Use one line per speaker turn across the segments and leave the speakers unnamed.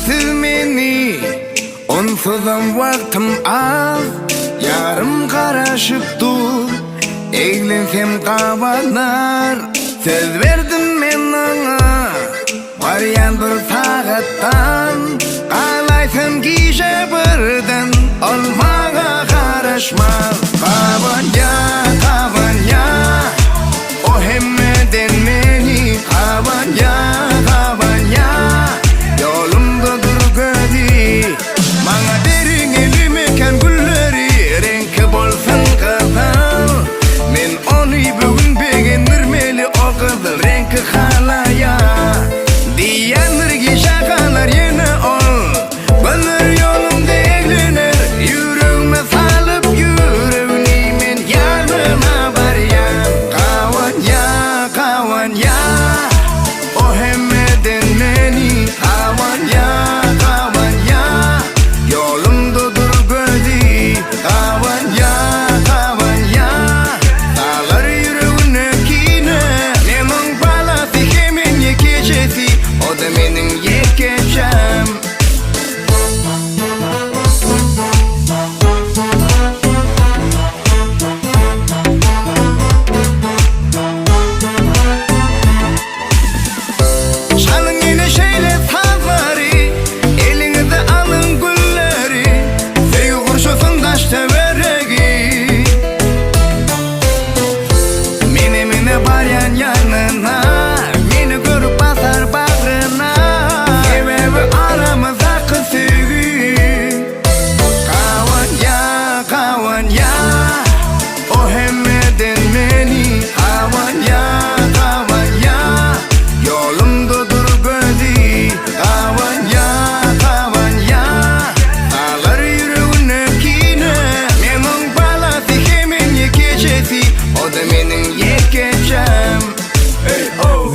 sensiz meni onsuzam vaktim az. Yarım karışıptur eğlensem kabanar. Söz verdim men ona varyan bir saattan. Kalaysam gişe birden olmağa karışmaz. Kabanya kabanya o hemmeden meni. Kabanya kabanya yolumda dur gödi. Bana derin elimeken gülleri renk bolsun kızıl. Men onu bugün beğendirmeli o kızıl renk halaya. Diyendir ki şakalar yine ol. Bana yolumda eğlenir yüreğime salıp yüreğini men yanına varyan. Kavanya kavanya o hemmeden meni. Kavanya kavanya yolumda dur gödi. Kavanya kavanya dağlar yüreğine kine. Nemin balası hemen yekecesi o da benim yekeceğim. Çalın yine şeyle tavları, elinize alın gülleri. Sevgi kurşusun taşta veregi. Mene varyan yanına, beni görüp basar bağrına. Sebebi aramıza sevgi. Kavanya kavanya o hemmeden meni. Kavanya kavanya yolumda dur gödi. Kavanya kavanya dağlar yüreğine kine. Memnun balası hemen yekecesi o da benim yekeceğim.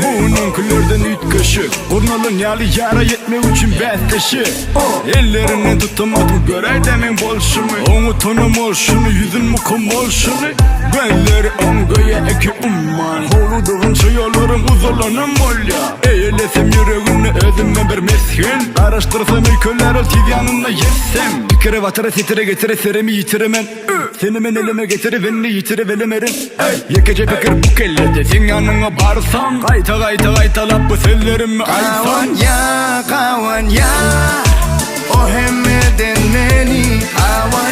Bunun küllerden ütköşü Kurnalın yalı yara yetme için behteşi. Ellerini tutamadım görer demin bol şunu. Onu tanım ol şunu yüzün mü kum ol şunu. Belleri on göğe eki umman. Holuduğun çayollarım uzalanım ol ya. Eğilesem yüreğini özüme bir meskin. Araştırsam ülkeler ol tiz yanına yetsem. Bir kere vatıra sitire getire serimi yitirimen. Seni men elime getire beni yitire velemerim. Yekece fikir bu kellede sen yanına barsam. Kayta kayta kayta lap bu sellerimi alsam.
Kavanya kavanya o hemmeden meni. Kavanya